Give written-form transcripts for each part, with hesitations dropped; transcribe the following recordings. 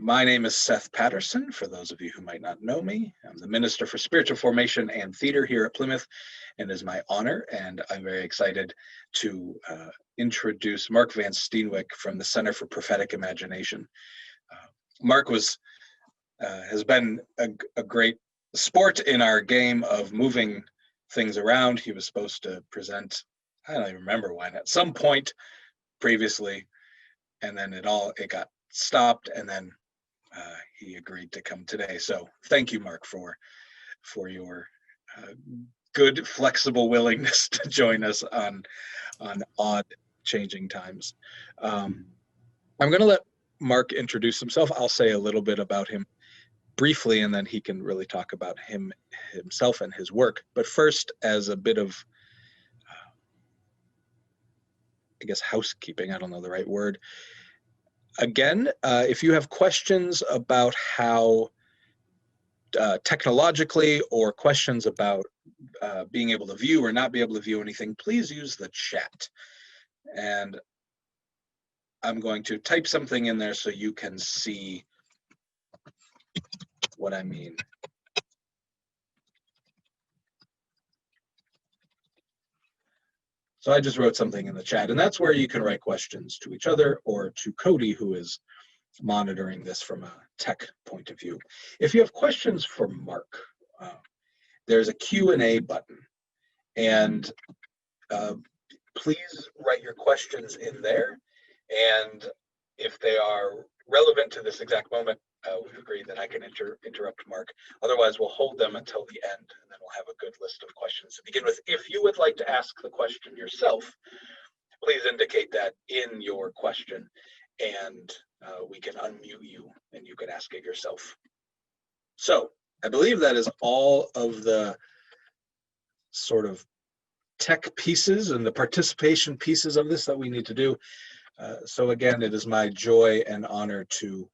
My name is Seth Patterson, for those of you who might not know me. I'm the Minister for Spiritual Formation and Theater here at Plymouth, and it is my honor, and I'm very excited to introduce Mark Van Steenwyk from the Center for Prophetic Imagination. Mark has been a great sport in our game of moving things around. He was supposed to present, I don't even remember when, at some point previously, and then it got stopped, and then he agreed to come today. So thank you, Mark, for your good, flexible willingness to join us on odd, changing times. I'm going to let Mark introduce himself. I'll say a little bit about him briefly, and then he can really talk about himself and his work. But first, as a bit of, I guess, housekeeping, I don't know the right word. Again, if you have questions about how technologically, or questions about being able to view or not be able to view anything, please use the chat. And I'm going to type something in there so you can see what I mean. So I just wrote something in the chat, and that's where you can write questions to each other or to Cody, who is monitoring this from a tech point of view. If you have questions for Mark, there's a Q&A button, and please write your questions in there. And if they are relevant to this exact moment, we've agreed that I can interrupt Mark. Otherwise, we'll hold them until the end, and then we'll have a good list of questions to begin with. If you would like to ask the question yourself, please indicate that in your question, and we can unmute you, and you can ask it yourself. So I believe that is all of the sort of tech pieces and the participation pieces of this that we need to do. So again, it is my joy and honor to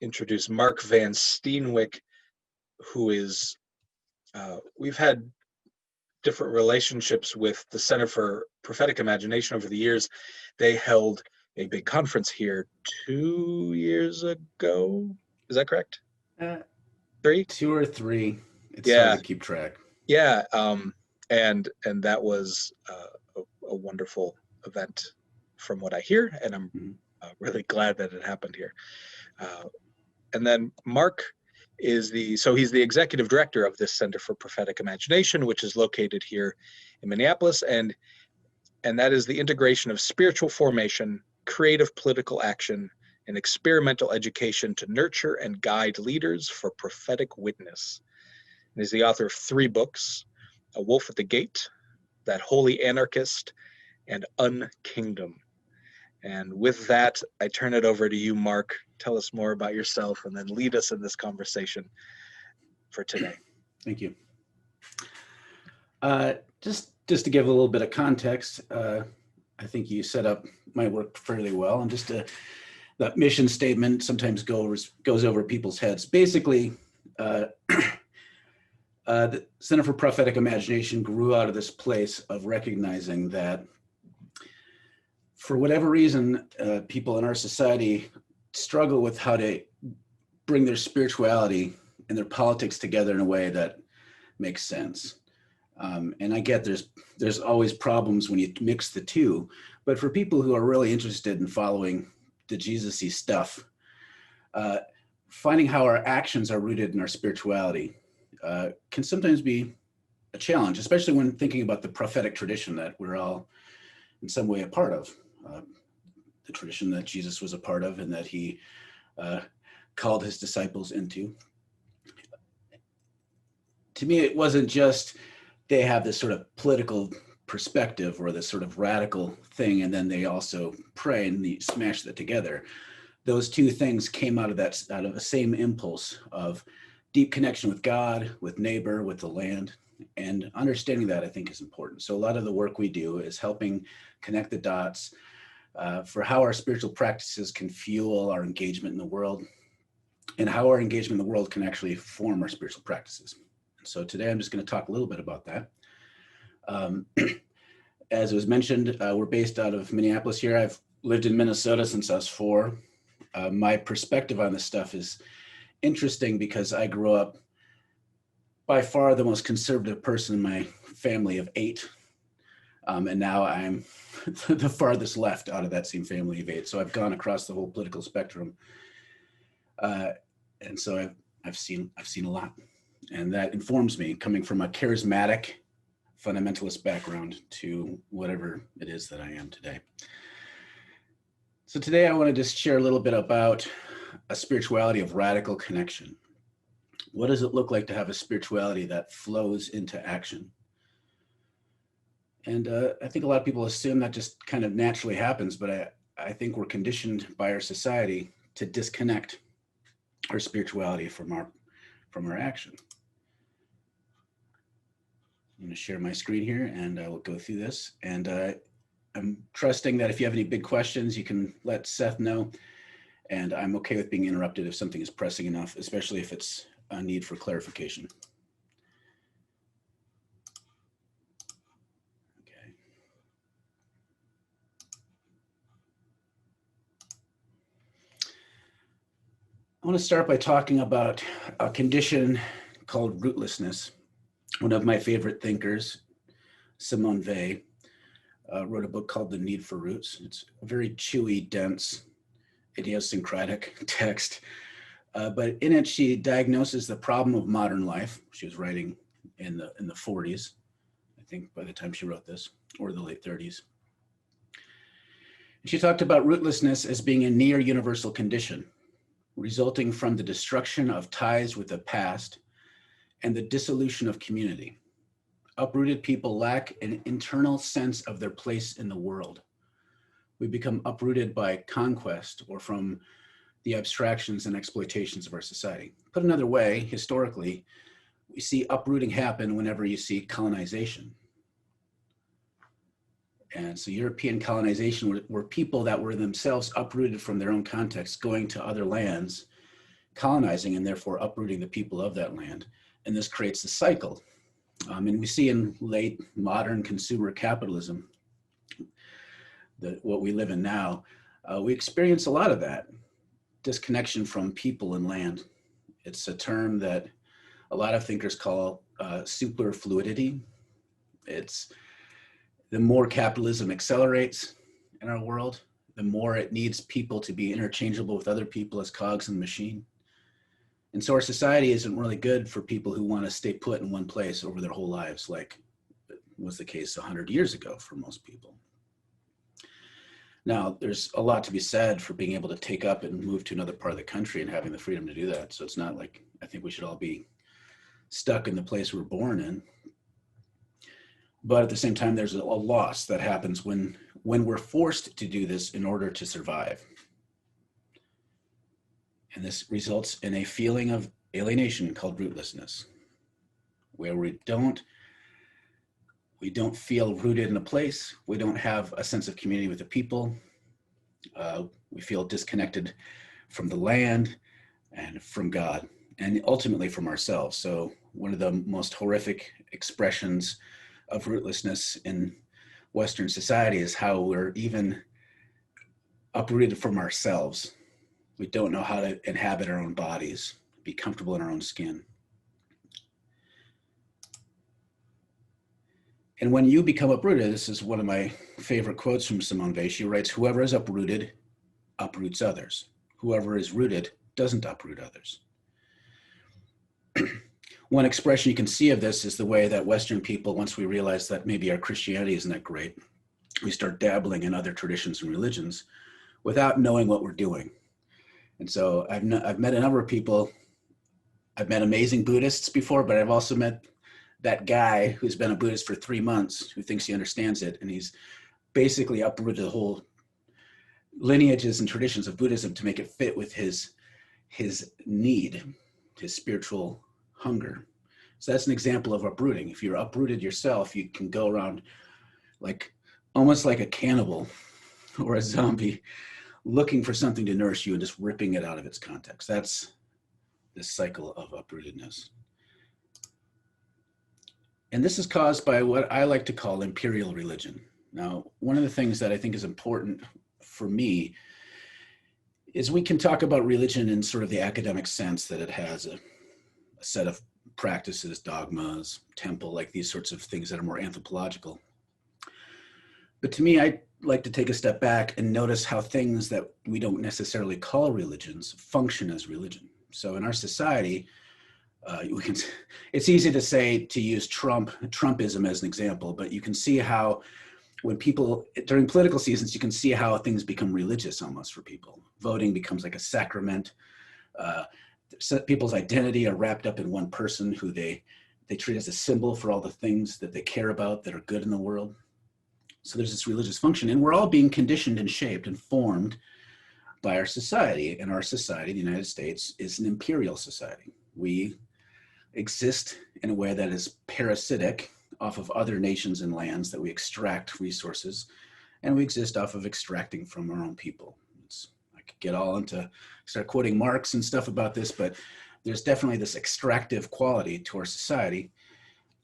introduce Mark Van Steenwyk, who is, we've had different relationships with the Center for Prophetic Imagination over the years. They held a big conference here 2 years ago. Is that correct? 3? 2 or 3. It's hard to keep track. Yeah, and that was a wonderful event from what I hear, and I'm really glad that it happened here. And then Mark is he's the executive director of this Center for Prophetic Imagination, which is located here in Minneapolis, and that is the integration of spiritual formation, creative political action, and experimental education to nurture and guide leaders for prophetic witness. And he's the author of 3 books: A Wolf at the Gate, That Holy Anarchist, and Unkingdom. And with that, I turn it over to you, Mark. Tell us more about yourself, and then lead us in this conversation for today. Thank you. Just to give a little bit of context, I think you set up my work fairly well. And just that mission statement sometimes goes over people's heads. Basically, the Center for Prophetic Imagination grew out of this place of recognizing that for whatever reason, people in our society struggle with how to bring their spirituality and their politics together in a way that makes sense. And I get there's always problems when you mix the two, but for people who are really interested in following the Jesus-y stuff, finding how our actions are rooted in our spirituality can sometimes be a challenge, especially when thinking about the prophetic tradition that we're all in some way a part of. The tradition that Jesus was a part of and that he called his disciples into. To me, it wasn't just they have this sort of political perspective or this sort of radical thing, and then they also pray and they smash that together. Those two things came out of the same impulse of deep connection with God, with neighbor, with the land, and understanding that I think is important. So a lot of the work we do is helping connect the dots for how our spiritual practices can fuel our engagement in the world and how our engagement in the world can actually form our spiritual practices. So today I'm just going to talk a little bit about that. As it was mentioned, we're based out of Minneapolis here. I've lived in Minnesota since I was 4. My perspective on this stuff is interesting because I grew up by far the most conservative person in my family of 8. And now I'm the farthest left out of that same family of 8. So I've gone across the whole political spectrum. And so I've seen a lot. And that informs me, coming from a charismatic fundamentalist background to whatever it is that I am today. So today I want to just share a little bit about a spirituality of radical connection. What does it look like to have a spirituality that flows into action? And I think a lot of people assume that just kind of naturally happens, but I think we're conditioned by our society to disconnect our spirituality from our action. I'm going to share my screen here and I will go through this. And I'm trusting that if you have any big questions, you can let Seth know. And I'm okay with being interrupted if something is pressing enough, especially if it's a need for clarification. Okay. I want to start by talking about a condition called rootlessness. One of my favorite thinkers, Simone Weil, wrote a book called The Need for Roots. It's a very chewy, dense, idiosyncratic text. But in it, she diagnoses the problem of modern life. She was writing in the 40s, I think, by the time she wrote this, or the late 30s. And she talked about rootlessness as being a near universal condition, resulting from the destruction of ties with the past and the dissolution of community. Uprooted people lack an internal sense of their place in the world. We become uprooted by conquest or from the abstractions and exploitations of our society. Put another way, historically, we see uprooting happen whenever you see colonization. And so European colonization were people that were themselves uprooted from their own context, going to other lands, colonizing, and therefore uprooting the people of that land. And this creates a cycle. And we see in late modern consumer capitalism, what we live in now, we experience a lot of that disconnection from people and land. It's a term that a lot of thinkers call superfluidity. It's the more capitalism accelerates in our world, the more it needs people to be interchangeable with other people as cogs in the machine. And so our society isn't really good for people who want to stay put in one place over their whole lives, like was the case 100 years ago for most people. Now, there's a lot to be said for being able to take up and move to another part of the country and having the freedom to do that. So it's not like I think we should all be stuck in the place we're born in. But at the same time, there's a loss that happens when we're forced to do this in order to survive. And this results in a feeling of alienation called rootlessness, where we don't feel rooted in a place. We don't have a sense of community with the people. We feel disconnected from the land and from God, and ultimately from ourselves. So one of the most horrific expressions of rootlessness in Western society is how we're even uprooted from ourselves. We don't know how to inhabit our own bodies, be comfortable in our own skin. And when you become uprooted, this is one of my favorite quotes from Simone Weil. She writes, "Whoever is uprooted uproots others. Whoever is rooted doesn't uproot others." One expression you can see of this is the way that Western people, once we realize that maybe our Christianity isn't that great, we start dabbling in other traditions and religions without knowing what we're doing. And so I've met a number of people. I've met amazing Buddhists before, but I've also met that guy who's been a Buddhist for 3 months who thinks he understands it. And he's basically uprooted the whole lineages and traditions of Buddhism to make it fit with his need, his spiritual hunger. So that's an example of uprooting. If you're uprooted yourself, you can go around like almost like a cannibal or a zombie, looking for something to nourish you and just ripping it out of its context. That's this cycle of uprootedness. And this is caused by what I like to call imperial religion. Now, one of the things that I think is important for me is we can talk about religion in sort of the academic sense that it has a set of practices, dogmas, temple, like these sorts of things that are more anthropological. But to me, I like to take a step back and notice how things that we don't necessarily call religions function as religion. So in our society, it's easy to say, to use Trumpism as an example, but you can see how when people, during political seasons, you can see how things become religious almost for people. Voting becomes like a sacrament. People's identity are wrapped up in one person who they treat as a symbol for all the things that they care about that are good in the world. So there's this religious function, and we're all being conditioned and shaped and formed by our society. And our society, the United States, is an imperial society. We exist in a way that is parasitic off of other nations and lands, that we extract resources, and we exist off of extracting from our own people. I could get all into, start quoting Marx and stuff about this, but there's definitely this extractive quality to our society.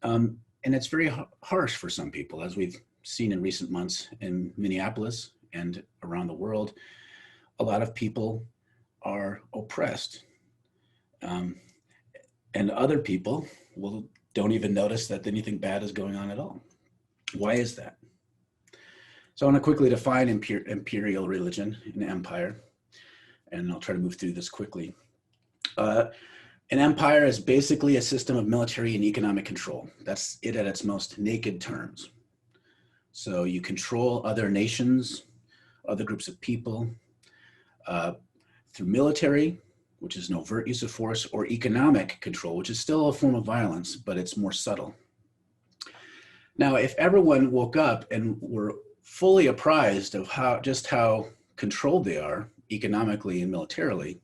And it's very harsh for some people, as we've seen in recent months in Minneapolis and around the world. A lot of people are oppressed. And other people don't even notice that anything bad is going on at all. Why is that? So I want to quickly define imperial religion and empire, and I'll try to move through this quickly. An empire is basically a system of military and economic control. That's it at its most naked terms. So you control other nations, other groups of people, through military, which is an overt use of force, or economic control, which is still a form of violence, but it's more subtle. Now, if everyone woke up and were fully apprised of just how controlled they are economically and militarily,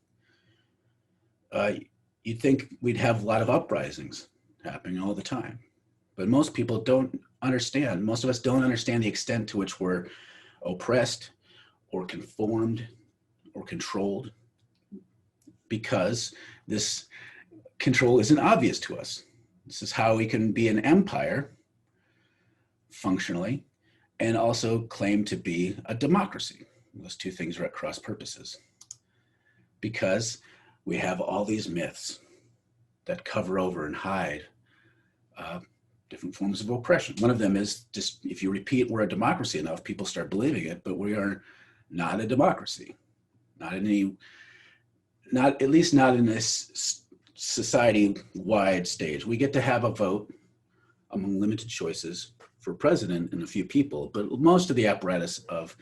you'd think we'd have a lot of uprisings happening all the time. But most people don't understand. Most of us don't understand the extent to which we're oppressed or conformed or controlled, because this control isn't obvious to us. This is how we can be an empire functionally and also claim to be a democracy. Those two things are at cross purposes, because we have all these myths that cover over and hide different forms of oppression. One of them is just, if you repeat we're a democracy enough, people start believing it, but we are not a democracy. At least not in this society-wide stage. We get to have a vote among limited choices for president and a few people, but most of the apparatus of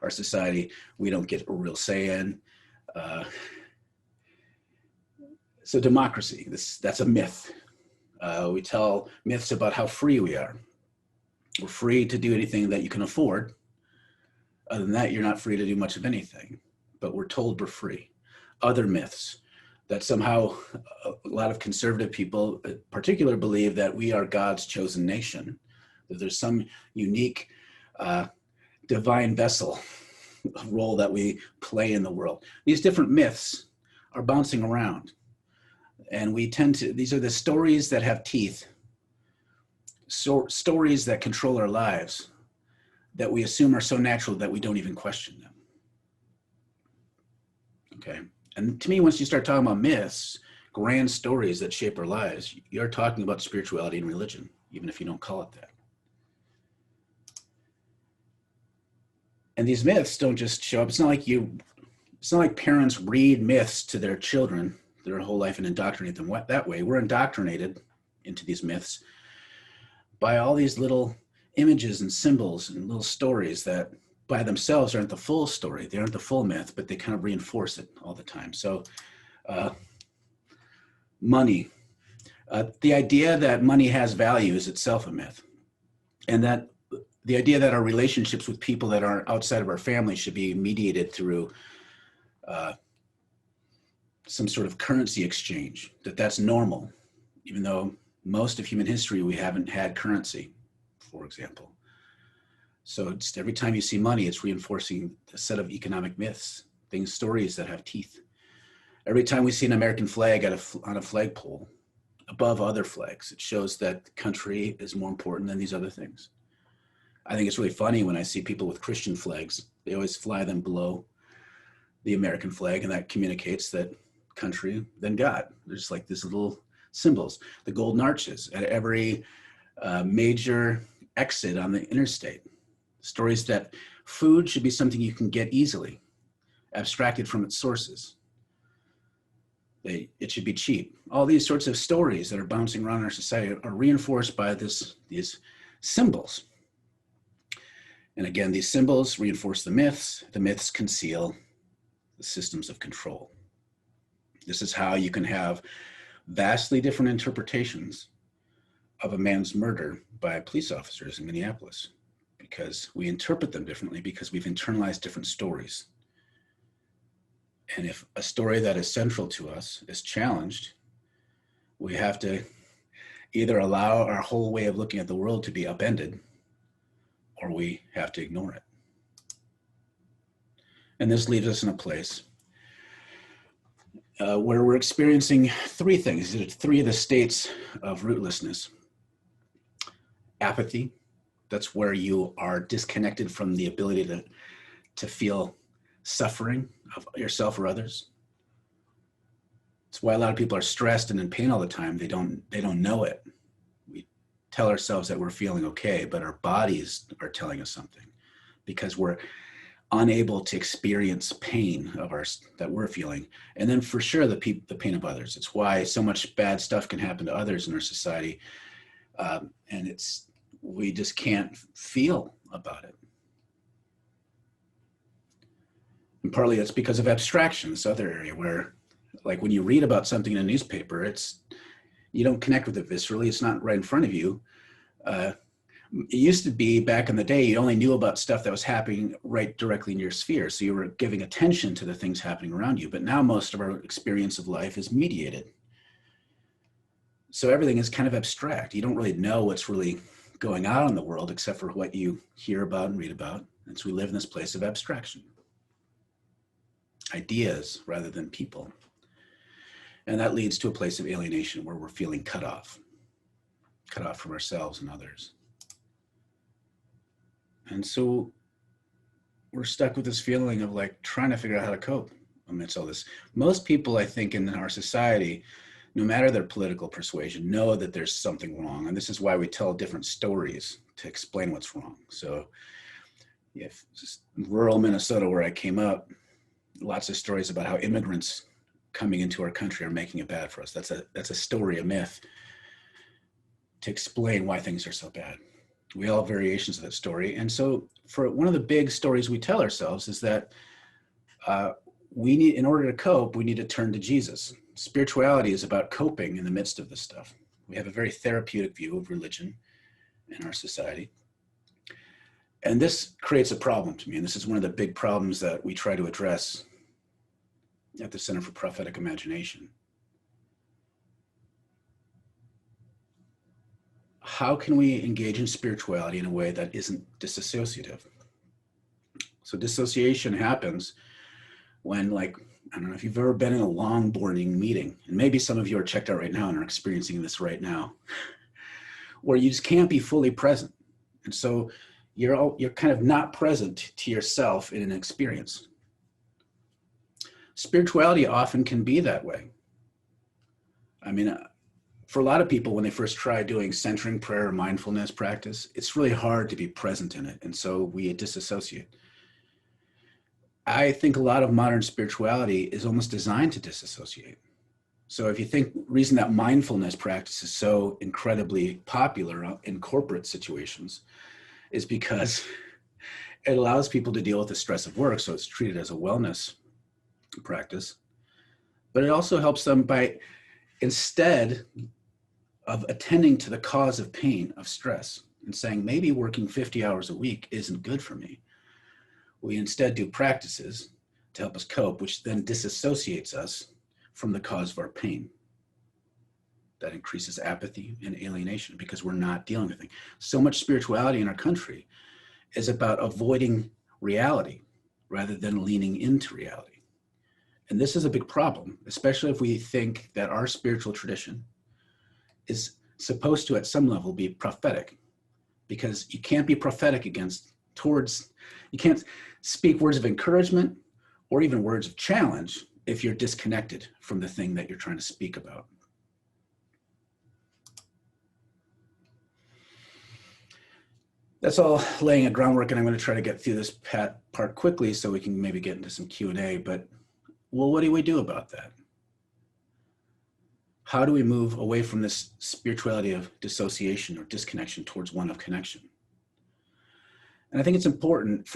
our society, we don't get a real say in. So democracy, that's a myth. We tell myths about how free we are. We're free to do anything that you can afford. Other than that, you're not free to do much of anything, but we're told we're free. Other myths that somehow a lot of conservative people in particular believe that we are God's chosen nation, that there's some unique divine vessel role that we play in the world. These different myths are bouncing around, and these are the stories that have teeth, stories that control our lives, that we assume are so natural that we don't even question them. Okay. And to me, once you start talking about myths, grand stories that shape our lives, you're talking about spirituality and religion, even if you don't call it that. And these myths don't just show up. It's not like parents read myths to their children their whole life and indoctrinate them that way. We're indoctrinated into these myths by all these little images and symbols and little stories that by themselves aren't the full story. They aren't the full myth, but they kind of reinforce it all the time. So money, the idea that money has value is itself a myth. And that the idea that our relationships with people that are outside of our family should be mediated through some sort of currency exchange, that's normal, even though most of human history, we haven't had currency, for example. So just every time you see money, it's reinforcing a set of economic myths, stories that have teeth. Every time we see an American flag on a flagpole above other flags, it shows that the country is more important than these other things. I think it's really funny when I see people with Christian flags. They always fly them below the American flag, and that communicates that country, then God. There's like these little symbols, the golden arches at every major exit on the interstate. Stories that food should be something you can get easily, abstracted from its sources. It should be cheap. All these sorts of stories that are bouncing around in our society are reinforced by these symbols. And again, these symbols reinforce the myths conceal the systems of control. This is how you can have vastly different interpretations of a man's murder by police officers in Minneapolis, because we interpret them differently because we've internalized different stories. And if a story that is central to us is challenged, we have to either allow our whole way of looking at the world to be upended, or we have to ignore it. And this leaves us in a place where we're experiencing three things, three of the states of rootlessness. Apathy, that's where you are disconnected from the ability to feel suffering of yourself or others. It's why a lot of people are stressed and in pain all the time. They don't know it. We tell ourselves that we're feeling okay, but our bodies are telling us something, because we're unable to experience pain that we're feeling. And then for sure, the pain of others. It's why so much bad stuff can happen to others in our society. And we just can't feel about it. And partly it's because of abstraction, this other area where, like when you read about something in a newspaper, you don't connect with it viscerally. It's not right in front of you. It used to be back in the day, you only knew about stuff that was happening right directly in your sphere. So you were giving attention to the things happening around you. But now most of our experience of life is mediated. So everything is kind of abstract. You don't really know what's really going on in the world except for what you hear about and read about. And so we live in this place of abstraction. Ideas rather than people. And that leads to a place of alienation where we're feeling cut off from ourselves and others. And so we're stuck with this feeling of like trying to figure out how to cope amidst all this. Most people, I think, in our society, no matter their political persuasion, know that there's something wrong. And this is why we tell different stories to explain what's wrong. So if rural Minnesota, where I came up, lots of stories about how immigrants coming into our country are making it bad for us. That's a story, a myth, to explain why things are so bad. We all have variations of that story. And so for one of the big stories we tell ourselves is that in order to cope, we need to turn to Jesus. Spirituality is about coping in the midst of this stuff. We have a very therapeutic view of religion in our society. And this creates a problem to me. And this is one of the big problems that we try to address at the Center for Prophetic Imagination. How can we engage in spirituality in a way that isn't disassociative? So dissociation happens when, like, I don't know if you've ever been in a long boarding meeting, and maybe some of you are checked out right now and are experiencing this right now, where you just can't be fully present. And so you're kind of not present to yourself in an experience. Spirituality often can be that way. I mean, for a lot of people, when they first try doing centering prayer or mindfulness practice, it's really hard to be present in it. And so we disassociate. I think a lot of modern spirituality is almost designed to disassociate. So if you think, reason that mindfulness practice is so incredibly popular in corporate situations is because it allows people to deal with the stress of work. So it's treated as a wellness practice, but it also helps them by, instead of attending to the cause of pain, of stress, and saying, maybe working 50 hours a week isn't good for me, we instead do practices to help us cope, which then disassociates us from the cause of our pain. That increases apathy and alienation because we're not dealing with it. So much spirituality in our country is about avoiding reality rather than leaning into reality. And this is a big problem, especially if we think that our spiritual tradition is supposed to, at some level, be prophetic, because you can't be prophetic you can't speak words of encouragement or even words of challenge if you're disconnected from the thing that you're trying to speak about. That's all laying a groundwork, and I'm going to try to get through this part quickly so we can maybe get into some Q&A, but well, what do we do about that? How do we move away from this spirituality of dissociation or disconnection towards one of connection? And I think it's important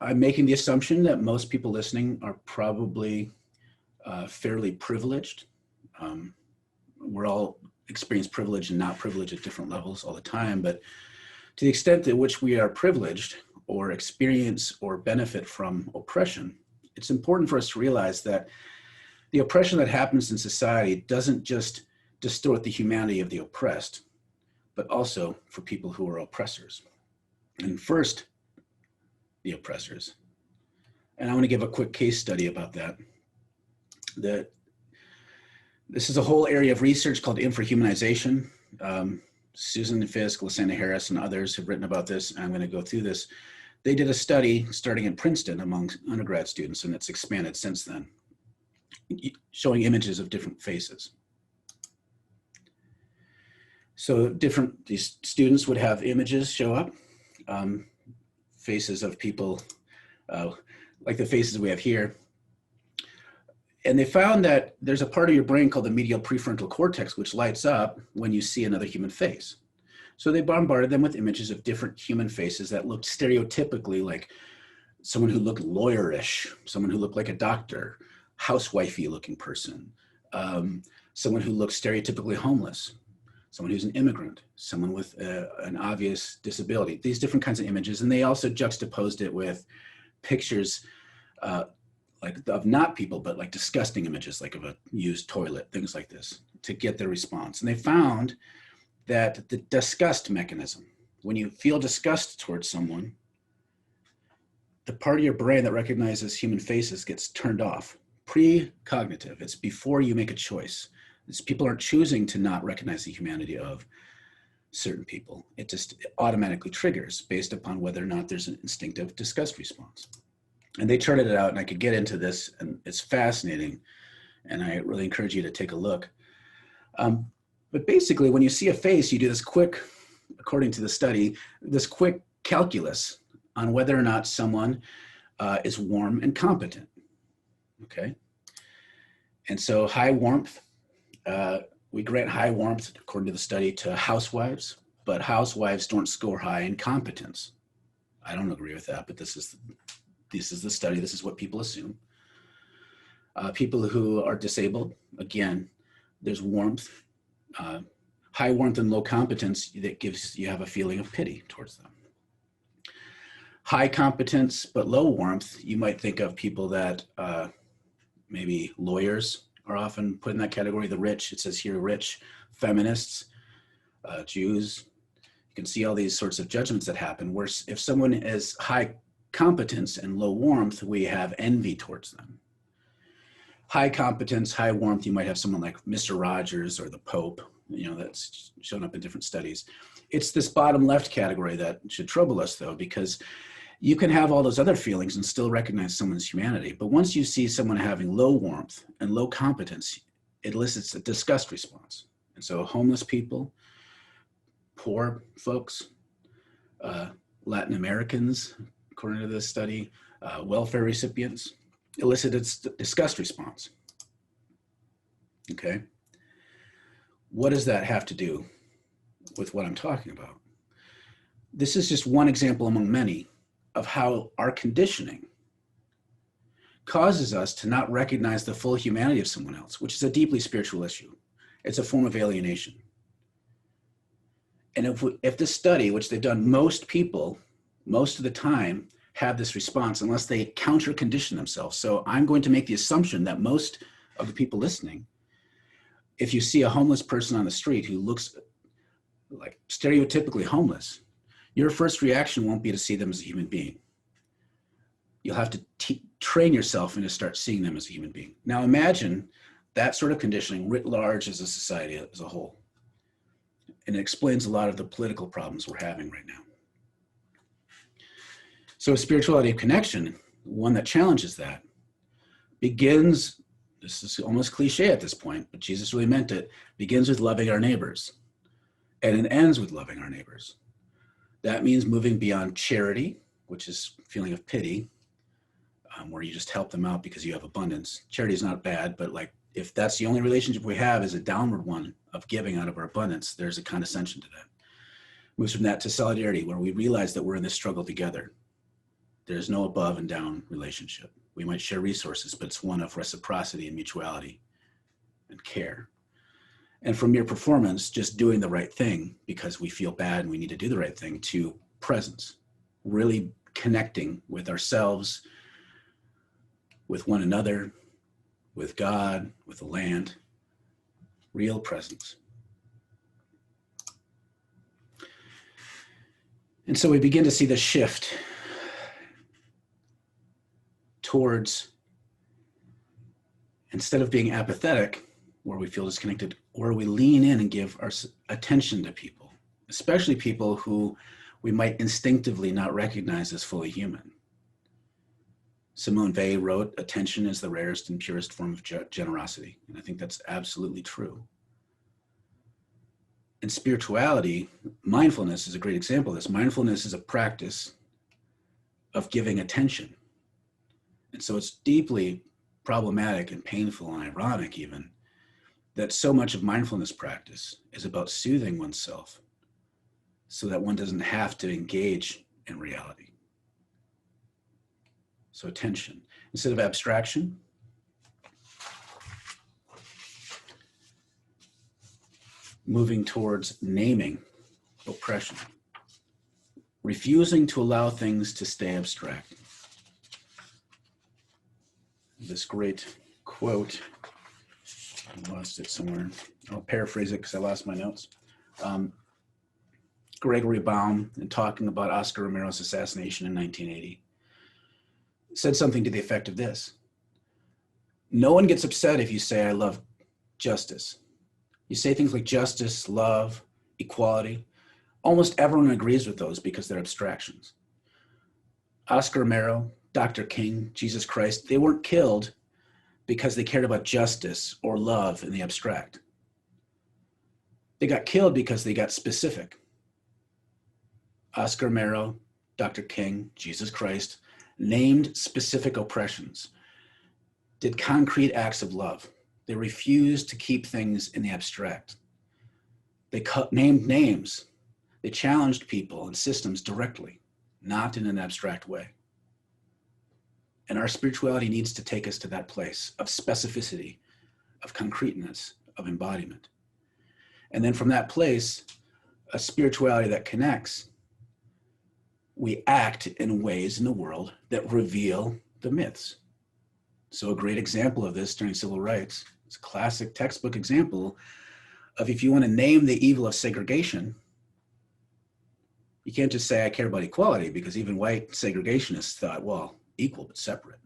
I'm making the assumption that most people listening are probably fairly privileged. We're all experience privilege and not privilege at different levels all the time, but to the extent to which we are privileged or experience or benefit from oppression, it's important for us to realize that the oppression that happens in society doesn't just distort the humanity of the oppressed, but also for people who are oppressors. And first, the oppressors. And I want to give a quick case study about that. This is a whole area of research called infrahumanization. Susan Fisk, Lysanda Harris, and others have written about this. I'm going to go through this. They did a study starting in Princeton among undergrad students, and it's expanded since then, showing images of different faces. So these students would have images show up, faces of people like the faces we have here. And they found that there's a part of your brain called the medial prefrontal cortex, which lights up when you see another human face. So they bombarded them with images of different human faces that looked stereotypically like someone who looked lawyerish, someone who looked like a doctor, housewifey looking person, someone who looked stereotypically homeless, someone who's an immigrant, someone with an obvious disability, these different kinds of images. And they also juxtaposed it with pictures like of not people, but like disgusting images, like of a used toilet, things like this, to get their response. And they found that the disgust mechanism, when you feel disgust towards someone, the part of your brain that recognizes human faces gets turned off. Precognitive, it's before you make a choice. People aren't choosing to not recognize the humanity of certain people. It just automatically triggers based upon whether or not there's an instinctive disgust response. And they charted it out, and I could get into this, and it's fascinating, and I really encourage you to take a look. But basically, when you see a face, you do this quick, according to the study, this quick calculus on whether or not someone is warm and competent, okay? And so high warmth, we grant high warmth, according to the study, to housewives, but housewives don't score high in competence. I don't agree with that, but this is the study. This is what people assume. People who are disabled, again, there's warmth, high warmth and low competence that gives you have a feeling of pity towards them. High competence but low warmth, you might think of people that maybe lawyers are often put in that category. The rich, it says here, rich, feminists, Jews. You can see all these sorts of judgments that happen where if someone is high competence and low warmth, we have envy towards them. High competence, high warmth, you might have someone like Mr. Rogers or the Pope, that's shown up in different studies. It's this bottom left category that should trouble us though, because you can have all those other feelings and still recognize someone's humanity. But once you see someone having low warmth and low competence, it elicits a disgust response. And so homeless people, poor folks, Latin Americans, according to this study, welfare recipients, elicited disgust response. Okay. What does that have to do with what I'm talking about? This is just one example among many of how our conditioning causes us to not recognize the full humanity of someone else, which is a deeply spiritual issue. It's a form of alienation. And if this study, which they've done, most people, most of the time, have this response unless they counter condition themselves. So I'm going to make the assumption that most of the people listening, if you see a homeless person on the street who looks like stereotypically homeless, your first reaction won't be to see them as a human being. You'll have to train yourself and to start seeing them as a human being. Now imagine that sort of conditioning writ large as a society as a whole. And it explains a lot of the political problems we're having right now. So spirituality of connection, one that challenges that, begins, this is almost cliche at this point, but Jesus really meant it, begins with loving our neighbors, and it ends with loving our neighbors. That means moving beyond charity, which is feeling of pity, where you just help them out because you have abundance. Charity is not bad, but like if that's the only relationship we have is a downward one of giving out of our abundance, there's a condescension to that. Moves from that to solidarity, where we realize that we're in this struggle together. There's no above and down relationship. We might share resources, but it's one of reciprocity and mutuality and care. And from mere performance, just doing the right thing because we feel bad and we need to do the right thing, to presence, really connecting with ourselves, with one another, with God, with the land, real presence. And so we begin to see the shift towards, instead of being apathetic, where we feel disconnected, where we lean in and give our attention to people, especially people who we might instinctively not recognize as fully human. Simone Weil wrote, "Attention is the rarest and purest form of generosity." And I think that's absolutely true. In spirituality, mindfulness is a great example of this. Mindfulness is a practice of giving attention. And so it's deeply problematic and painful and ironic even that so much of mindfulness practice is about soothing oneself so that one doesn't have to engage in reality. So attention, instead of abstraction, moving towards naming oppression, refusing to allow things to stay abstract. This great quote, I lost it somewhere. I'll paraphrase it because I lost my notes. Gregory Baum, in talking about Oscar Romero's assassination in 1980, said something to the effect of this: no one gets upset if you say, "I love justice." You say things like justice, love, equality. Almost everyone agrees with those because they're abstractions. Oscar Romero, Dr. King, Jesus Christ, they weren't killed because they cared about justice or love in the abstract. They got killed because they got specific. Oscar Romero, Dr. King, Jesus Christ, named specific oppressions, did concrete acts of love. They refused to keep things in the abstract. They named names. They challenged people and systems directly, not in an abstract way. And our spirituality needs to take us to that place of specificity, of concreteness, of embodiment. And then from that place, a spirituality that connects, we act in ways in the world that reveal the myths. So a great example of this during civil rights, it's a classic textbook example of, if you want to name the evil of segregation, you can't just say, "I care about equality," because even white segregationists thought, well, equal but separate.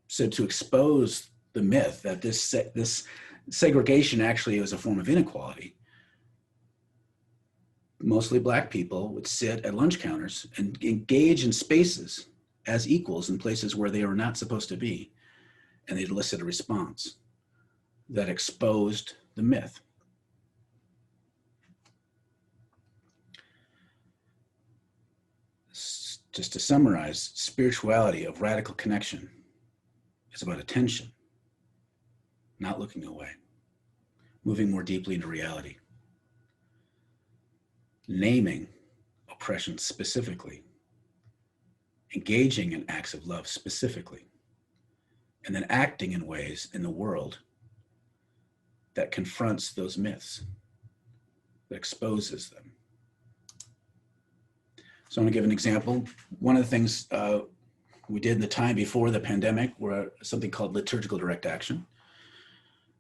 So to expose the myth that this segregation actually was a form of inequality, mostly Black people would sit at lunch counters and engage in spaces as equals in places where they were not supposed to be, and they'd elicit a response that exposed the myth. Just to summarize, spirituality of radical connection is about attention, not looking away, moving more deeply into reality, naming oppression specifically, engaging in acts of love specifically, and then acting in ways in the world that confronts those myths, that exposes them. So I'm going to give an example. One of the things we did in the time before the pandemic were something called liturgical direct action.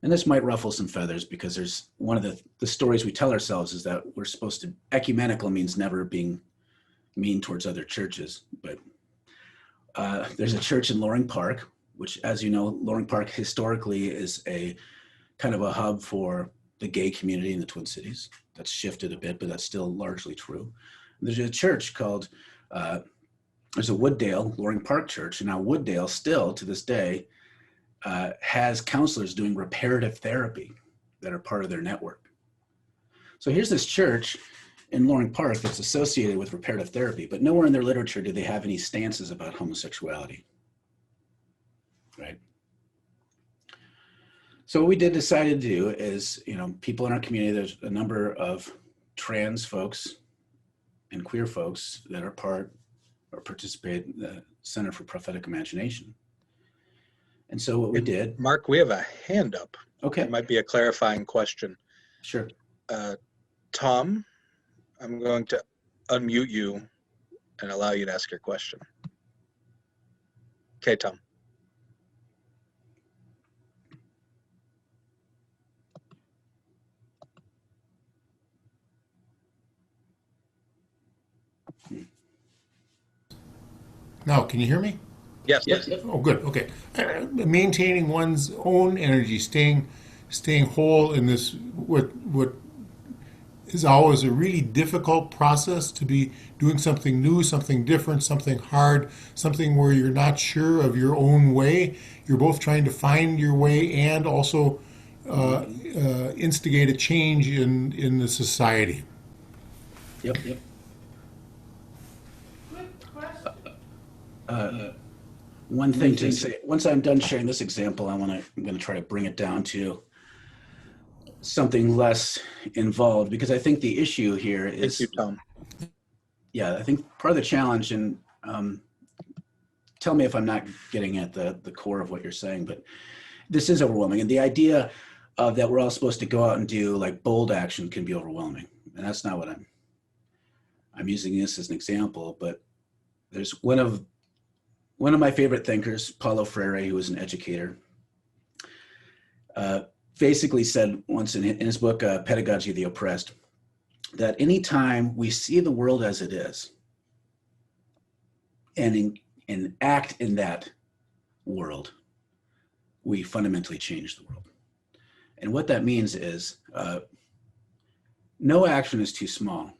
And this might ruffle some feathers because there's one of the stories we tell ourselves is that we're supposed to, ecumenical means never being mean towards other churches. But there's a church in Loring Park, which, as you know, Loring Park historically is a kind of a hub for the gay community in the Twin Cities. That's shifted a bit, but that's still largely true. There's a church called, there's a Wooddale Loring Park Church, and now Wooddale still to this day has counselors doing reparative therapy that are part of their network. So here's this church in Loring Park that's associated with reparative therapy, but nowhere in their literature do they have any stances about homosexuality, right? So what we decide to do is, people in our community, there's a number of trans folks and queer folks that are part or participate in the Center for Prophetic Imagination. And so what we did. Mark, we have a hand up. Okay. It might be a clarifying question. Sure. Tom, I'm going to unmute you and allow you to ask your question. Okay, Tom. Now, can you hear me? Yes. Oh, good. Okay. Maintaining one's own energy, staying whole in this what is always a really difficult process, to be doing something new, something different, something hard, something where you're not sure of your own way. You're both trying to find your way and also instigate a change in the society. Yep. One thing to say, once I'm done sharing this example, I'm going to try to bring it down to something less involved, because I think the issue here is, Thank you, Tom. Yeah, I think part of the challenge, and tell me if I'm not getting at the core of what you're saying, but this is overwhelming. And the idea that we're all supposed to go out and do like bold action can be overwhelming. And that's not what I'm using this as an example, but there's one of my favorite thinkers, Paulo Freire, who was an educator, basically said once in his book, Pedagogy of the Oppressed, that anytime we see the world as it is and act in that world, we fundamentally change the world. And what that means is no action is too small.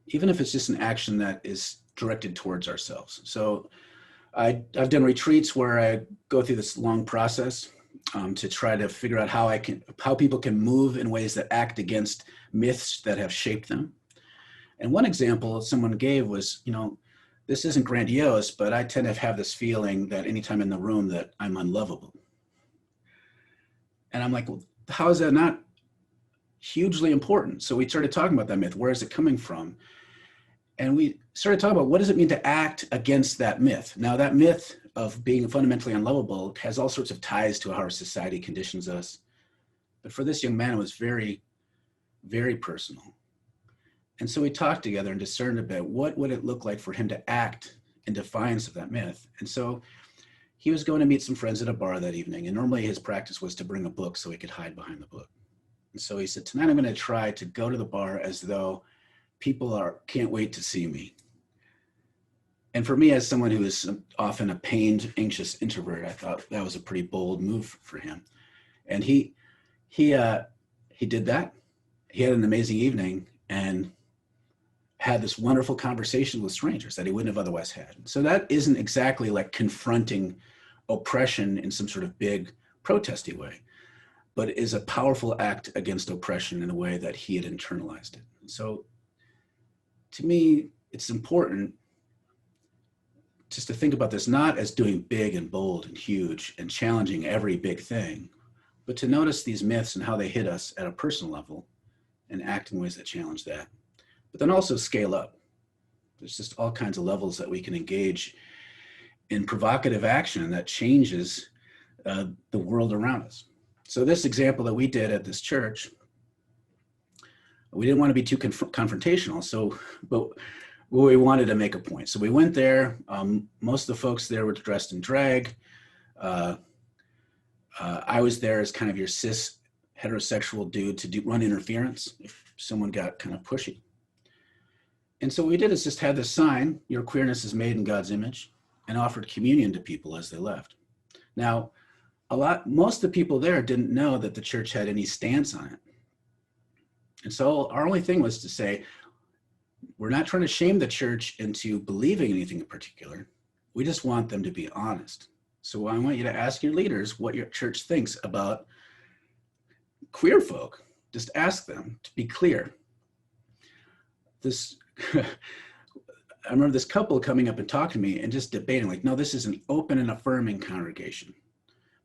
Even if it's just an action that is directed towards ourselves. So I've done retreats where I go through this long process to try to figure out how people can move in ways that act against myths that have shaped them. And one example someone gave was, this isn't grandiose, but I tend to have this feeling that anytime in the room that I'm unlovable. And I'm like, well, how is that not hugely important? So we started talking about that myth. Where is it coming from? And we started talking about what does it mean to act against that myth? Now, that myth of being fundamentally unlovable has all sorts of ties to how our society conditions us. But for this young man, it was very, very personal. And so we talked together and discerned a bit, what would it look like for him to act in defiance of that myth? And so he was going to meet some friends at a bar that evening. And normally his practice was to bring a book so he could hide behind the book. And so he said, tonight I'm going to try to go to the bar as though people can't wait to see me. And for me, as someone who is often a pained, anxious introvert, I thought that was a pretty bold move for him. And he did that. He had an amazing evening and had this wonderful conversation with strangers that he wouldn't have otherwise had. So that isn't exactly like confronting oppression in some sort of big protesty way, but is a powerful act against oppression in a way that he had internalized it. So to me, it's important just to think about this not as doing big and bold and huge and challenging every big thing, but to notice these myths and how they hit us at a personal level and act in ways that challenge that. But then also scale up. There's just all kinds of levels that we can engage in provocative action that changes the world around us. So this example that we did at this church, we didn't want to be too confrontational, but we wanted to make a point. So we went there. Most of the folks there were dressed in drag. I was there as kind of your cis heterosexual dude to run interference if someone got kind of pushy. And so what we did is just had this sign, your queerness is made in God's image, and offered communion to people as they left. Now, most of the people there didn't know that the church had any stance on it. And so our only thing was to say, we're not trying to shame the church into believing anything in particular. We just want them to be honest. So I want you to ask your leaders what your church thinks about queer folk. Just ask them to be clear. This, I remember this couple coming up and talking to me and just debating, like, no, this is an open and affirming congregation.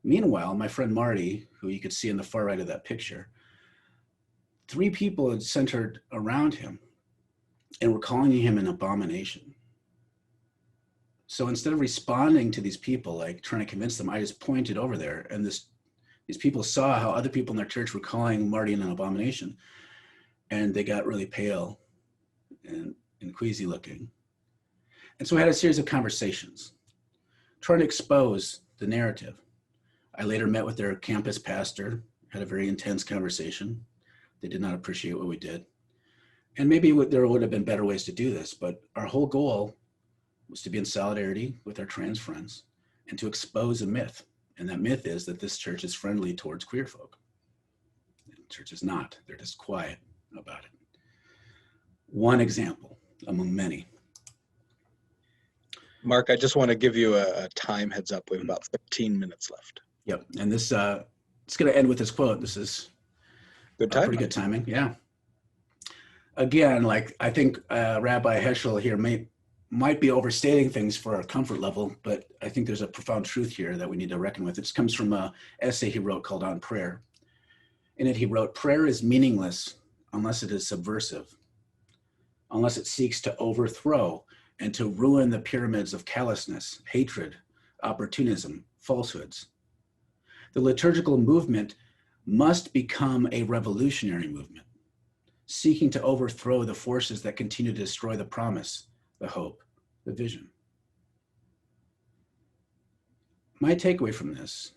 Meanwhile, my friend Marty, who you could see in the far right of that picture, 3 people had centered around him and were calling him an abomination. So instead of responding to these people, like trying to convince them, I just pointed over there, and these people saw how other people in their church were calling Marty an abomination, and they got really pale and queasy looking. And so we had a series of conversations trying to expose the narrative. I later met with their campus pastor, had a very intense conversation. They did not appreciate what we did. And maybe there would have been better ways to do this, but our whole goal was to be in solidarity with our trans friends and to expose a myth. And that myth is that this church is friendly towards queer folk. The church is not. They're just quiet about it. One example among many. Mark, I just want to give you a time heads up. We have about 15 minutes left. Yep. And this, it's going to end with this quote. This is Good time. pretty good timing. Yeah. Again, like I think Rabbi Heschel here might be overstating things for our comfort level, but I think there's a profound truth here that we need to reckon with. It comes from an essay he wrote called On Prayer. In it, he wrote, prayer is meaningless unless it is subversive, unless it seeks to overthrow and to ruin the pyramids of callousness, hatred, opportunism, falsehoods. The liturgical movement must become a revolutionary movement, seeking to overthrow the forces that continue to destroy the promise, the hope, the vision. My takeaway from this,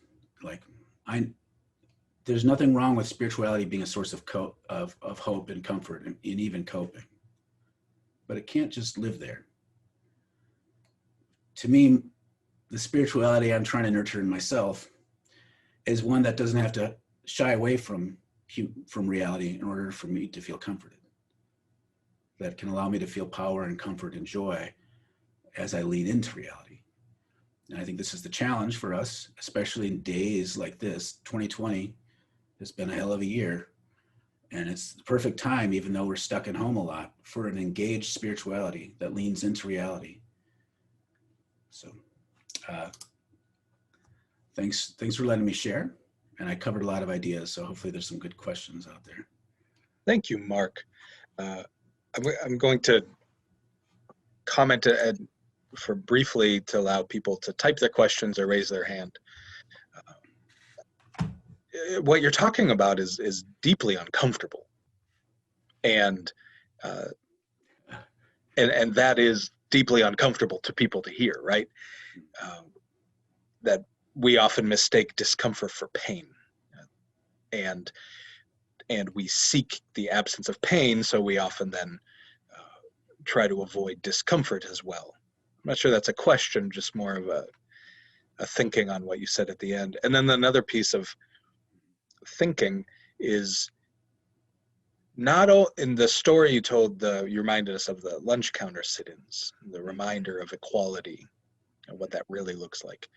there's nothing wrong with spirituality being a source of hope and comfort and even coping, but it can't just live there. To me, the spirituality I'm trying to nurture in myself is one that doesn't have to shy away from reality in order for me to feel comforted. That can allow me to feel power and comfort and joy as I lean into reality. And I think this is the challenge for us, especially in days like this. 2020 has been a hell of a year. And it's the perfect time, even though we're stuck at home a lot, for an engaged spirituality that leans into reality. So thanks for letting me share. And I covered a lot of ideas, so hopefully there's some good questions out there. Thank you, Mark. I'm going to comment for briefly to allow people to type their questions or raise their hand. What you're talking about is deeply uncomfortable, and that is deeply uncomfortable to people to hear, right? That we often mistake discomfort for pain, and we seek the absence of pain, so we often then try to avoid discomfort as well. I'm not sure that's a question, just more of a thinking on what you said at the end. And then another piece of thinking is not all in the story you told. You reminded us of the lunch counter sit-ins, the reminder of equality and what that really looks like.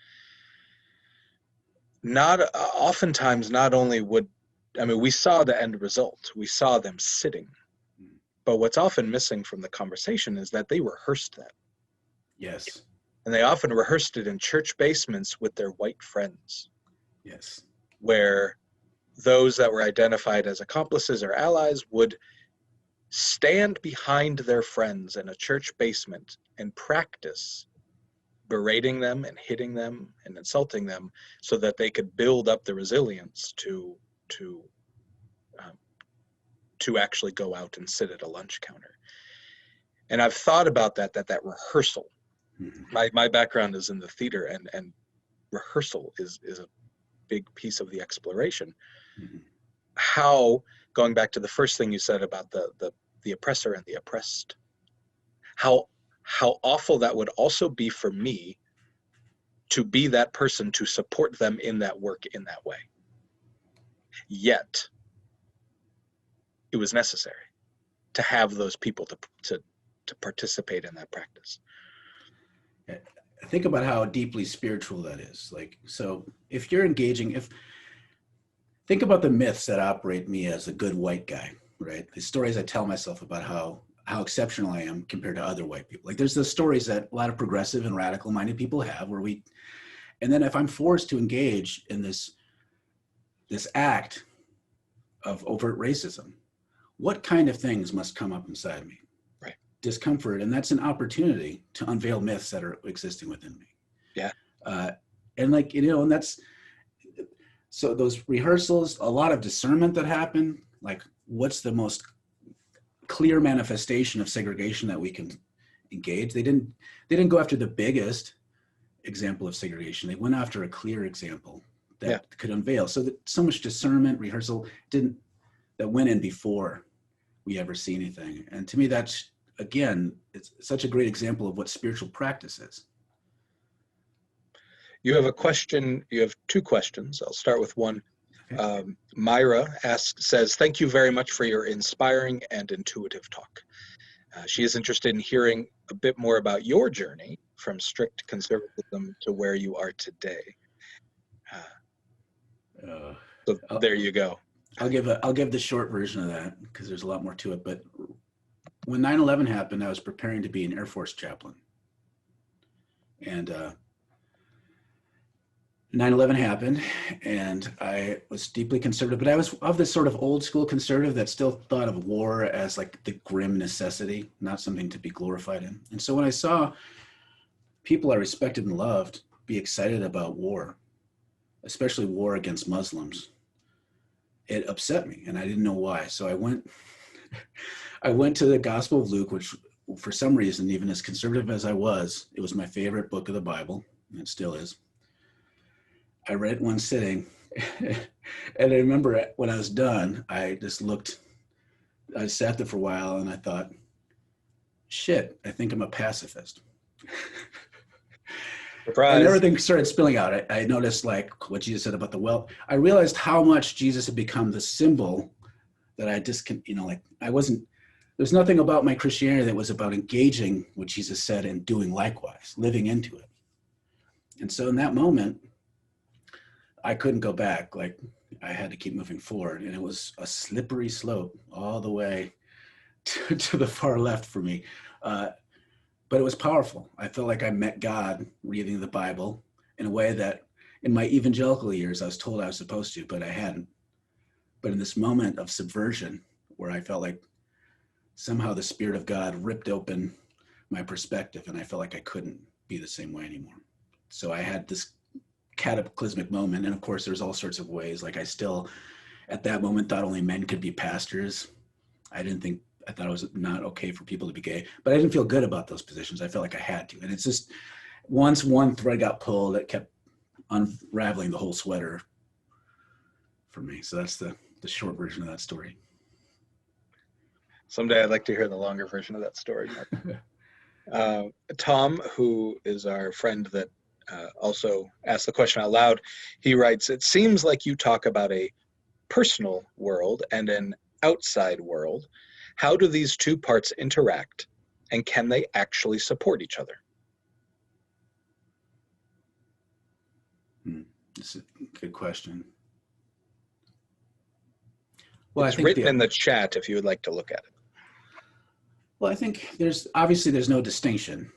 Oftentimes, not only we saw the end result, we saw them sitting, but what's often missing from the conversation is that they rehearsed that. Yes. And they often rehearsed it in church basements with their white friends. Yes. Where those that were identified as accomplices or allies would stand behind their friends in a church basement and practice berating them and hitting them and insulting them so that they could build up the resilience to actually go out and sit at a lunch counter. And I've thought about that rehearsal. Mm-hmm. My background is in the theater, and rehearsal is a big piece of the exploration. Mm-hmm. How, going back to the first thing you said about the oppressor and the oppressed, how awful that would also be for me to be that person to support them in that work in that way. Yet it was necessary to have those people to participate in that practice. think about how deeply spiritual that is. Like, so if you're engaging, think about the myths that operate me as a good white guy, right? The stories I tell myself about how exceptional I am compared to other white people. Like, there's the stories that a lot of progressive and radical minded people have and then if I'm forced to engage in this act of overt racism, what kind of things must come up inside me? Right. Discomfort. And that's an opportunity to unveil myths that are existing within me. Yeah. And like, and that's, so those rehearsals, a lot of discernment that happen, like what's the most clear manifestation of segregation that we can engage? They didn't go after the biggest example of segregation. They went after a clear example that could unveil. So much discernment, rehearsal that went in before we ever see anything. And to me, that's, again, it's such a great example of what spiritual practice is. You have a question. You have two questions. I'll start with one. Okay. Myra says, thank you very much for your inspiring and intuitive talk. She is interested in hearing a bit more about your journey from strict conservatism to where you are today. So there you go. I'll give the short version of that because there's a lot more to it. But when 9/11 happened, I was preparing to be an Air Force chaplain. And 9/11 happened, and I was deeply conservative, but I was of this sort of old school conservative that still thought of war as like the grim necessity, not something to be glorified in. And so when I saw people I respected and loved be excited about war, especially war against Muslims, it upset me, and I didn't know why. So I went to the Gospel of Luke, which for some reason, even as conservative as I was, it was my favorite book of the Bible, and it still is. I read it one sitting, and I remember when I was done, I sat there for a while, and I thought, shit, I think I'm a pacifist. Surprise. And everything started spilling out. I noticed like what Jesus said about the wealth. I realized how much Jesus had become the symbol that I just, there's nothing about my Christianity that was about engaging what Jesus said and doing likewise, living into it. And so in that moment, I couldn't go back. Like, I had to keep moving forward, and it was a slippery slope all the way to the far left for me. But it was powerful. I felt like I met God reading the Bible in a way that in my evangelical years, I was told I was supposed to, but I hadn't. But in this moment of subversion, where I felt like somehow the Spirit of God ripped open my perspective, and I felt like I couldn't be the same way anymore. So I had this cataclysmic moment. And of course, there's all sorts of ways. Like, I still, at that moment, thought only men could be pastors. I thought it was not okay for people to be gay, but I didn't feel good about those positions. I felt like I had to. And it's just, once one thread got pulled, it kept unraveling the whole sweater for me. So that's the short version of that story. Someday I'd like to hear the longer version of that story. Tom, who is our friend that also asked the question out loud, he writes, it seems like you talk about a personal world and an outside world. How do these two parts interact, and can they actually support each other? That's a good question. Well, it's written in the chat if you would like to look at it. Well, I think there's no distinction.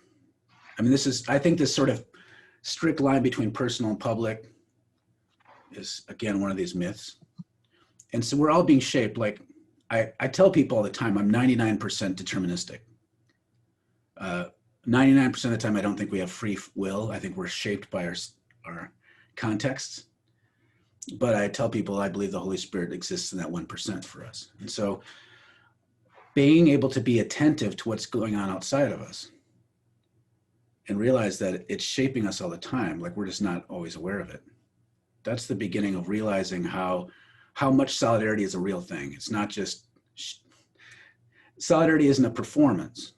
I mean, I think this sort of strict line between personal and public is, again, one of these myths. And so we're all being shaped. Like, I tell people all the time, I'm 99% deterministic. 99% of the time, I don't think we have free will. I think we're shaped by our contexts. But I tell people I believe the Holy Spirit exists in that 1% for us. And so being able to be attentive to what's going on outside of us and realize that it's shaping us all the time, like we're just not always aware of it. That's the beginning of realizing how much solidarity is a real thing. It's not just, solidarity isn't a performance.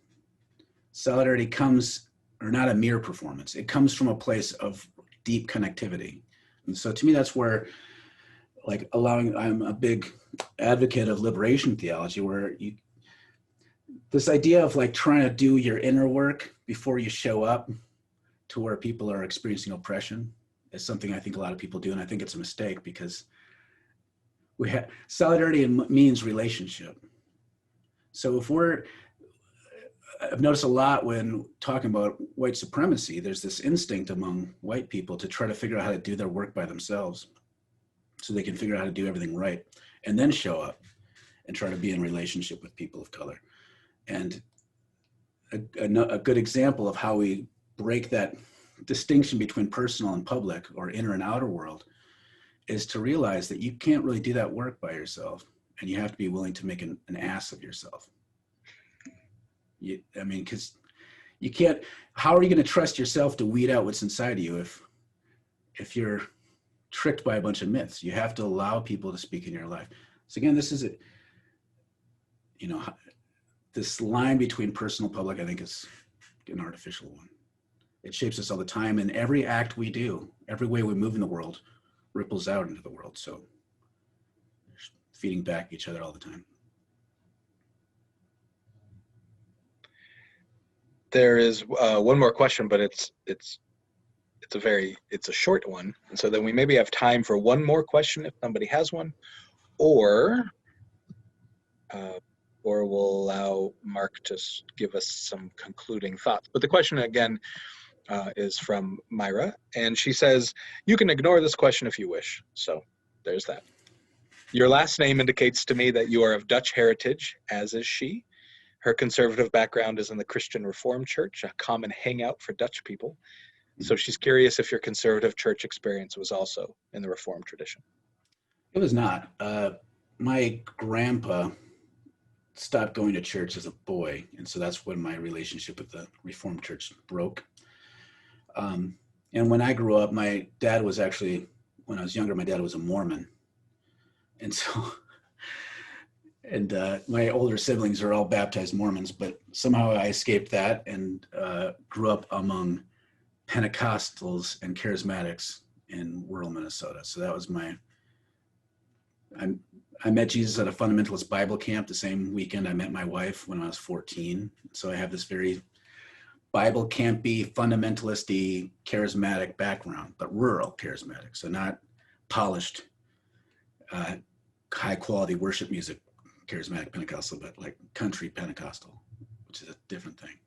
Solidarity comes, or not a mere performance, it comes from a place of deep connectivity. And so to me, that's where, like, I'm a big advocate of liberation theology, where this idea of like trying to do your inner work before you show up to where people are experiencing oppression is something I think a lot of people do, and I think it's a mistake because solidarity means relationship. So I've noticed a lot when talking about white supremacy, there's this instinct among white people to try to figure out how to do their work by themselves so they can figure out how to do everything right and then show up and try to be in relationship with people of color. And a good example of how we break that distinction between personal and public, or inner and outer world, is to realize that you can't really do that work by yourself, and you have to be willing to make an ass of yourself. Because you can't, how are you going to trust yourself to weed out what's inside of you if you're tricked by a bunch of myths? You have to allow people to speak in your life. So again, this is this line between personal and public, I think, is an artificial one. It shapes us all the time, and every act we do, every way we move in the world, ripples out into the world. So they're feeding back each other all the time. There is one more question, but it's a short one, and so then we maybe have time for one more question if somebody has one, or we'll allow Mark to give us some concluding thoughts. But the question again is from Myra, and she says, you can ignore this question if you wish. So there's that. Your last name indicates to me that you are of Dutch heritage, as is she. Her conservative background is in the Christian Reformed Church, a common hangout for Dutch people. So she's curious if your conservative church experience was also in the Reformed tradition. It was not. My grandpa stopped going to church as a boy, and so that's when my relationship with the Reformed Church broke. And when I grew up, my dad was actually, when I was younger, my dad was a Mormon. And so, my older siblings are all baptized Mormons, but somehow I escaped that and grew up among Pentecostals and Charismatics in rural Minnesota. So that was I met Jesus at a fundamentalist Bible camp the same weekend I met my wife when I was 14. So I have this very Bible campy, fundamentalisty, charismatic background, but rural charismatic. So not polished, high quality worship music charismatic Pentecostal, but like country Pentecostal, which is a different thing.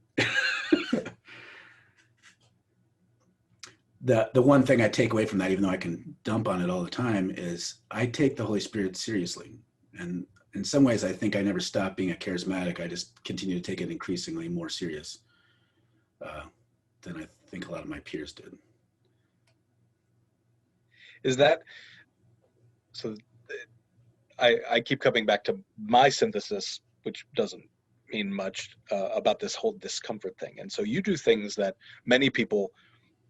The one thing I take away from that, even though I can dump on it all the time, is I take the Holy Spirit seriously. And in some ways, I think I never stopped being a charismatic. I just continue to take it increasingly more serious than I think a lot of my peers did. Is that, so I keep coming back to my synthesis, which doesn't mean much, about this whole discomfort thing. And so you do things that many people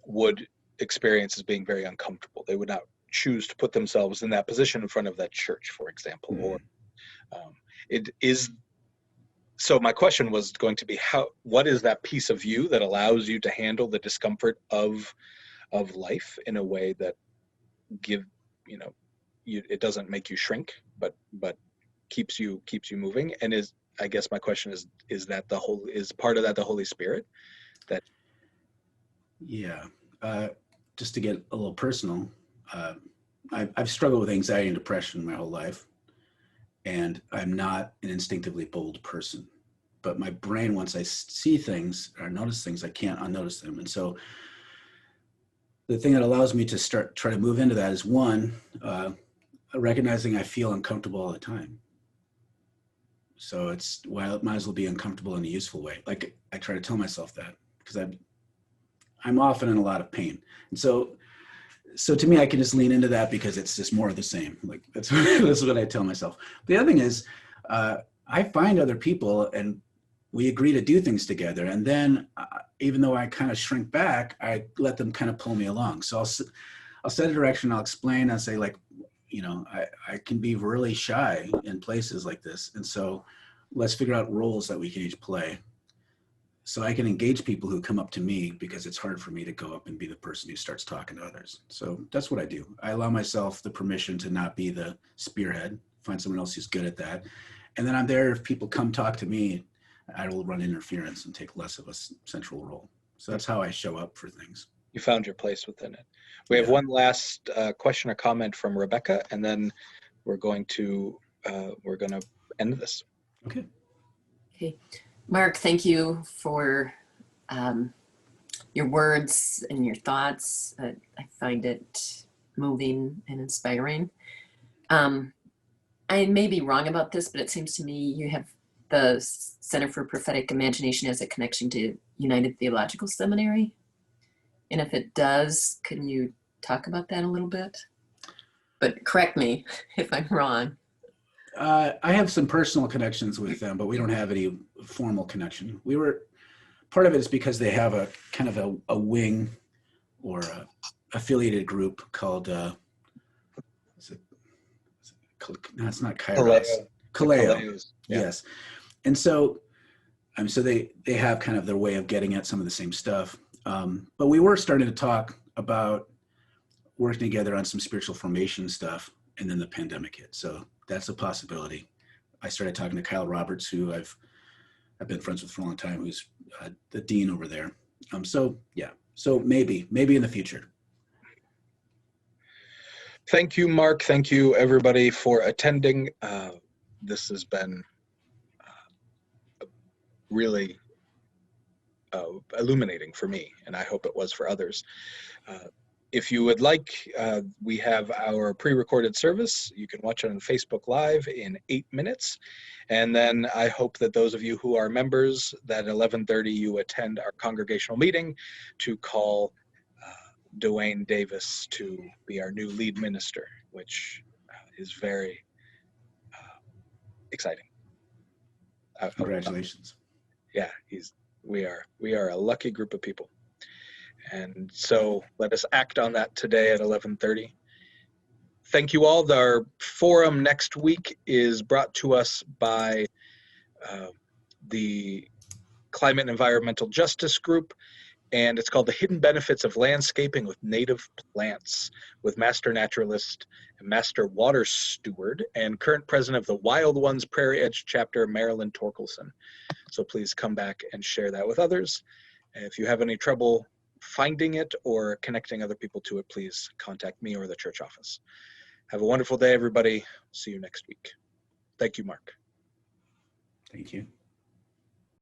would experience as being very uncomfortable. They would not choose to put themselves in that position in front of that church, for example. Mm-hmm. Or it is. So my question was going to be, what is that piece of you that allows you to handle the discomfort of life in a way that it doesn't make you shrink, but keeps you moving? And I guess my question is that is part of that the Holy Spirit? That. Yeah. Just to get a little personal, I've struggled with anxiety and depression my whole life, and I'm not an instinctively bold person. But my brain, once I see things or notice things, I can't unnotice them. And so the thing that allows me to try to move into that is, one, recognizing I feel uncomfortable all the time. So it might as well be uncomfortable in a useful way. Like I try to tell myself that, because I'm often in a lot of pain. And so to me, I can just lean into that because it's just more of the same. Like that's what I tell myself. The other thing is, I find other people and we agree to do things together. And then even though I kind of shrink back, I let them kind of pull me along. So I'll set a direction, I'll explain, I'll say, like, I can be really shy in places like this. And so let's figure out roles that we can each play. So I can engage people who come up to me, because it's hard for me to go up and be the person who starts talking to others. So that's what I do. I allow myself the permission to not be the spearhead, find someone else who's good at that. And then I'm there if people come talk to me, I will run interference and take less of a central role. So that's how I show up for things. You found your place within it. We have Yeah. one last question or comment from Rebecca, and then we're going to end this. Okay. Okay. Mark, thank you for your words and your thoughts. I find it moving and inspiring. I may be wrong about this, but it seems to me you have the Center for Prophetic Imagination as a connection to United Theological Seminary. And if it does, can you talk about that a little bit? But correct me if I'm wrong. I have some personal connections with them, but we don't have any formal connection. Part of it is because they have a kind of a wing or a affiliated group called, no, it's not Kairos. Kaleo. Yeah. Yes. And so, so they have kind of their way of getting at some of the same stuff. But we were starting to talk about working together on some spiritual formation stuff, and then the pandemic hit. So that's a possibility. I started talking to Kyle Roberts, who I've been friends with for a long time, who's the dean over there. So yeah, so maybe in the future. Thank you, Mark. Thank you, everybody, for attending. This has been really illuminating for me, and I hope it was for others. If you would like, we have our pre-recorded service. You can watch it on Facebook Live in 8 minutes. And then I hope that those of you who are members, that at 11:30 you attend our congregational meeting to call Dwayne Davis to be our new lead minister, which is very exciting. Congratulations. Yeah, we are a lucky group of people. And so let us act on that today at 11:30. Thank you all. Our forum next week is brought to us by the Climate and Environmental Justice Group, and it's called The Hidden Benefits of Landscaping with Native Plants, with Master Naturalist and Master Water Steward and current president of the Wild Ones Prairie Edge Chapter, Marilyn Torkelson. So please come back and share that with others. And if you have any trouble finding it or connecting other people to it, please contact me or the church office. Have a wonderful day, everybody. See you next week. Thank you, Mark. Thank you.